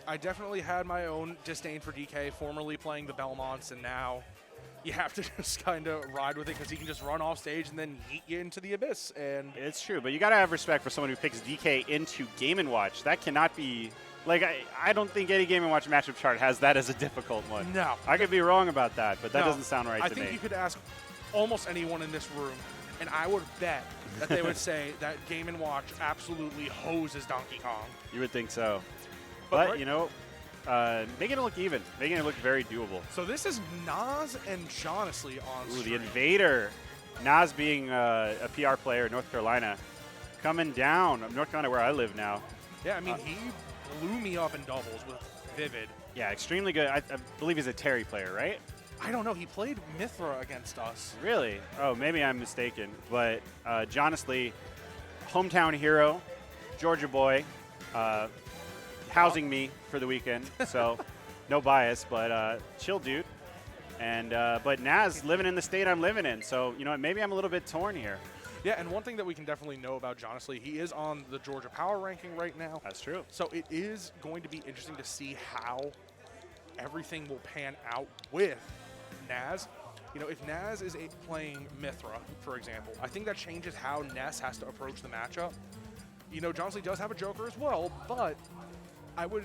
I definitely had my own disdain for DK, formerly playing the Belmonts, and now you have to just kind of ride with it because he can just run off stage and then yeet you into the abyss. And it's true, but you got to have respect for someone who picks DK into Game & Watch. That cannot be, like, I don't think any Game & Watch matchup chart has that as a difficult one. No. I could be wrong about that, but that doesn't sound right to me. I think you could ask almost anyone in this room, and I would bet that they would say that Game & Watch absolutely hoses Donkey Kong. You would think so. But you know, making it look even, making it look very doable. So this is Ness and Jonestly on stream. The Invader. Ness being a PR player in North Carolina, coming down. North Carolina, where I live now. Yeah, I mean, he blew me up in doubles with Vivid. Yeah, extremely good. I believe he's a Terry player, right? I don't know. He played Mithra against us. Really? Oh, maybe I'm mistaken. But Jonestly, hometown hero, Georgia boy, housing me for the weekend. So no bias, but chill dude. And but Ness living in the state I'm living in. So, you know, maybe I'm a little bit torn here. Yeah, and one thing that we can definitely know about Jonestly, he is on the Georgia Power ranking right now. That's true. So it is going to be interesting to see how everything will pan out with Ness. You know, if Ness is playing Mithra, for example, I think that changes how Ness has to approach the matchup. You know, Jonestly does have a Joker as well, but I would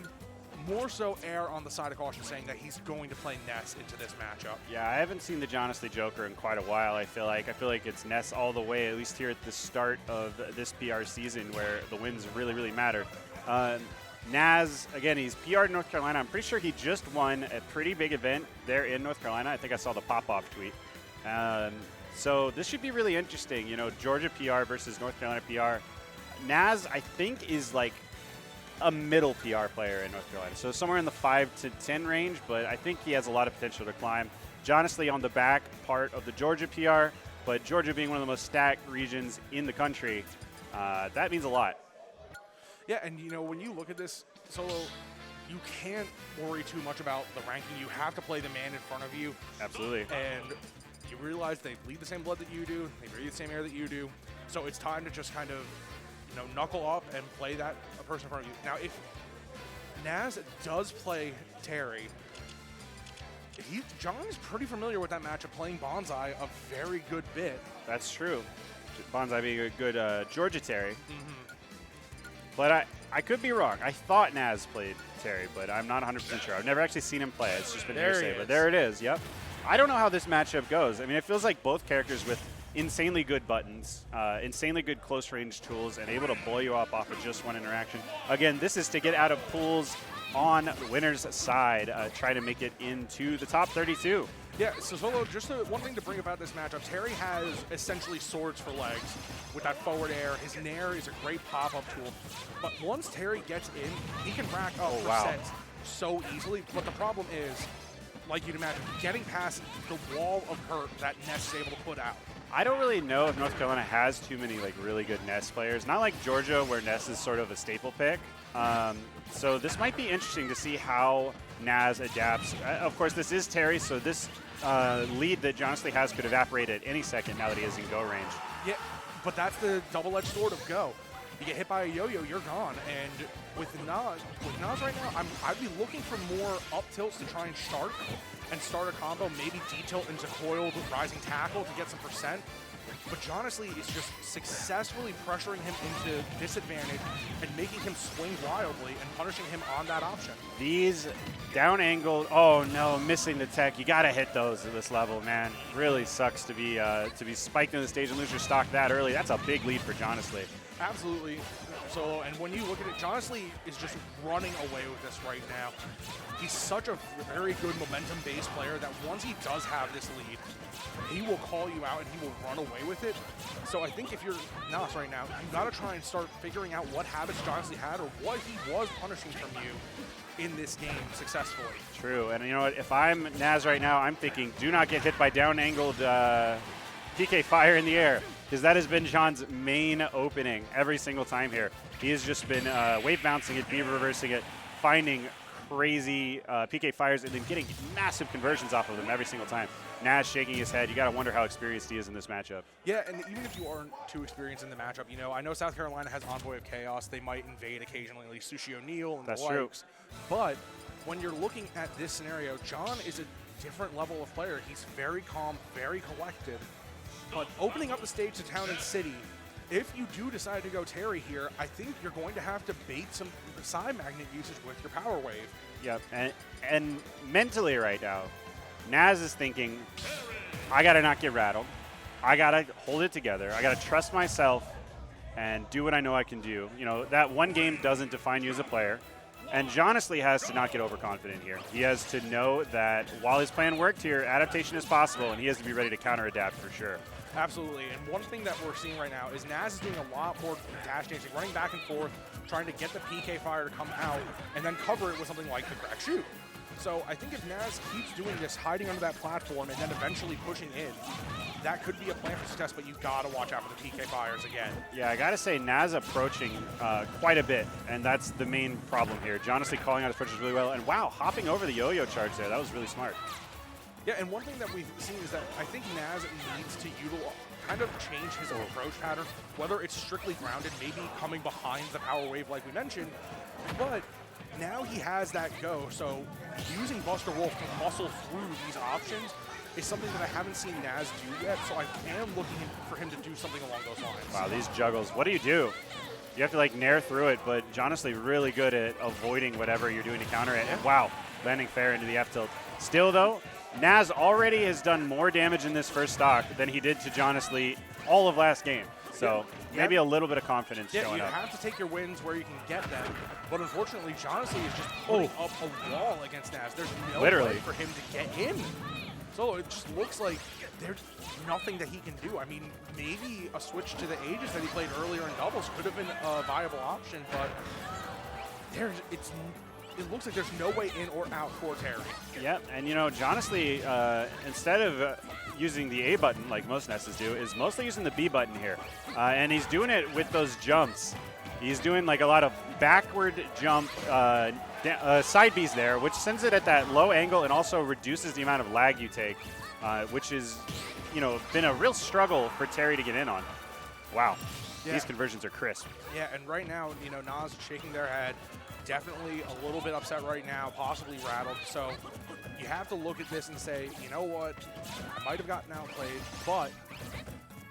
more so err on the side of caution saying that he's going to play Ness into this matchup. Yeah, I haven't seen the Jonestly Joker in quite a while, I feel like. I feel like it's Ness all the way, at least here at the start of this PR season where the wins really, really matter. Ness, again, he's PR'd North Carolina. I'm pretty sure he just won a pretty big event there in North Carolina. I think I saw the pop-off tweet. So this should be really interesting. You know, Georgia PR versus North Carolina PR. Ness, I think, is like a middle PR player in North Carolina. So somewhere in the 5 to 10 range, but I think he has a lot of potential to climb. Jonestly on the back part of the Georgia PR, but Georgia being one of the most stacked regions in the country, that means a lot. Yeah, and you know, when you look at this solo, you can't worry too much about the ranking. You have to play the man in front of you. Absolutely. And you realize they bleed the same blood that you do, they breathe the same air that you do. So it's time to just kind of, you know, knuckle up and play that person in front of you. Now, if Ness does play Terry, John is pretty familiar with that matchup, playing Bonsai a very good bit. That's true. Bonsai being a good Georgia Terry. Mm-hmm. But I could be wrong. I thought Ness played Terry, but I'm not 100% sure. I've never actually seen him play. It's just been hearsay, but there it is. Yep. I don't know how this matchup goes. I mean, it feels like both characters with insanely good buttons, insanely good close range tools, and able to blow you up off of just one interaction. Again, this is to get out of pools on the winner's side, try to make it into the top 32. Yeah, so Solo, just one thing to bring about this matchup, Terry has essentially swords for legs with that forward air. His Nair is a great pop-up tool. But once Terry gets in, he can rack up sets so easily. But the problem is, like you'd imagine, getting past the wall of hurt that Ness is able to put out. I don't really know if North Carolina has too many like really good Ness players. Not like Georgia, where Ness is sort of a staple pick. So this might be interesting to see how Ness adapts. Of course, this is Terry, so this lead that Jonestly has could evaporate at any second now that he is in go range. Yeah, but that's the double-edged sword of go. You get hit by a yo-yo, you're gone. And with Ness right now, I'd be looking for more up tilts to try and start a combo, maybe D-tilt into coiled rising tackle to get some percent. But Jonestly is just successfully pressuring him into disadvantage and making him swing wildly and punishing him on that option. These down angled, oh no, missing the tech. You gotta hit those at this level, man. Really sucks to be spiked in the stage and lose your stock that early. That's a big lead for Jonestly. Absolutely. So, and when you look at it, Jonestly is just running away with this right now. He's such a very good momentum-based player that once he does have this lead, he will call you out and he will run away with it. So I think if you're Ness right now, you've got to try and start figuring out what habits Jonestly had or what he was punishing from you in this game successfully. True, and you know what, if I'm Ness right now, I'm thinking do not get hit by down-angled PK fire in the air, because that has been John's main opening every single time here. He has just been wave bouncing it, beam reversing it, finding crazy PK fires and then getting massive conversions off of them every single time. Ness shaking his head. You got to wonder how experienced he is in this matchup. Yeah, and even if you aren't too experienced in the matchup, I know South Carolina has Envoy of Chaos. They might invade occasionally, like Sushi O'Neal and That's the true. likes. But when you're looking at this scenario, John is a different level of player. He's very calm, very collected. But opening up the stage to Town and City, if you do decide to go Terry here, I think you're going to have to bait some side magnet usage with your Power Wave. Yep, and mentally right now, Naz is thinking, I got to not get rattled. I got to hold it together. I got to trust myself and do what I know I can do. That one game doesn't define you as a player. And Jonestly has to not get overconfident here. He has to know that while his plan worked here, adaptation is possible, and he has to be ready to counter-adapt for sure. Absolutely, and one thing that we're seeing right now is Naz is doing a lot more dash dancing, running back and forth, trying to get the PK fire to come out, and then cover it with something like the crack shoot. So I think if Naz keeps doing this, hiding under that platform, and then eventually pushing in, that could be a plan for success, but you gotta watch out for the PK fires again. Yeah, I gotta say, Naz approaching quite a bit, and that's the main problem here. Jonestly calling out his approaches really well, and wow, hopping over the yo-yo charge there, that was really smart. Yeah, and one thing that we've seen is that I think Naz needs to kind of change his approach pattern, whether it's strictly grounded, maybe coming behind the Power Wave like we mentioned, but now he has that go, so using Buster Wolf to muscle through these options is something that I haven't seen Naz do yet, so I am looking for him to do something along those lines. Wow, these juggles, what do? You have to nair through it, but Jonestly really good at avoiding whatever you're doing to counter it, and wow, landing fair into the F-tilt. Still though, Naz already has done more damage in this first stock than he did to Jonestly all of last game. So maybe a little bit of confidence showing you up. have to take your wins where you can get them. But unfortunately, Jonestly is just putting up a wall against Naz. There's no way for him to get in. So it just looks like there's nothing that he can do. I mean, maybe a switch to the Aegis that he played earlier in doubles could have been a viable option, but it looks like there's no way in or out for Terry. Yep, and Jonestly, instead of using the A button like most Nesses do, is mostly using the B button here. And he's doing it with those jumps. He's doing a lot of backward jump side Bs there, which sends it at that low angle and also reduces the amount of lag you take, which is, been a real struggle for Terry to get in on. Wow, these conversions are crisp. Yeah, and right now, Nas shaking their head. Definitely a little bit upset right now, possibly rattled. So you have to look at this and say, you know what, I might have gotten outplayed, but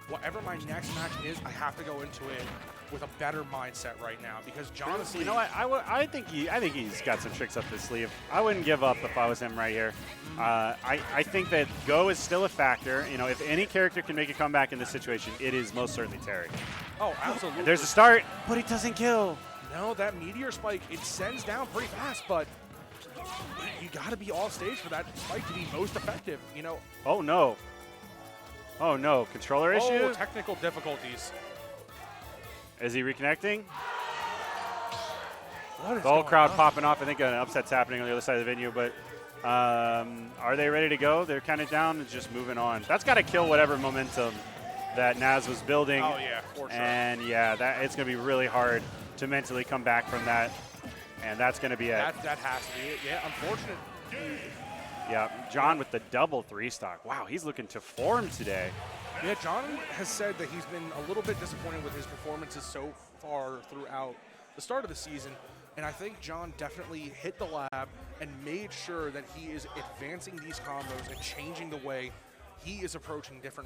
whatever my next match is, I have to go into it with a better mindset right now because Jonestly. You know what? I think he's got some tricks up his sleeve. I wouldn't give up if I was him right here. I think that go is still a factor. If any character can make a comeback in this situation, it is most certainly Terry. Oh, absolutely. There's a start, but he doesn't kill. No, that meteor spike, it sends down pretty fast, but you got to be off stage for that spike to be most effective, Oh, no. Oh, no. Controller issue? Oh, technical difficulties. Is he reconnecting? What is the whole going crowd on? Popping off. I think an upset's happening on the other side of the venue, but are they ready to go? They're kind of down and just moving on. That's got to kill whatever momentum that Naz was building. Oh, yeah, for sure. And, yeah, it's going to be really hard to mentally come back from that, and that's going to be it. That has to be it. Yeah, unfortunate. Yeah, John with the double 3-stock. Wow, he's looking to form today. Yeah, John has said that he's been a little bit disappointed with his performances so far throughout the start of the season, and I think John definitely hit the lab and made sure that he is advancing these combos and changing the way he is approaching different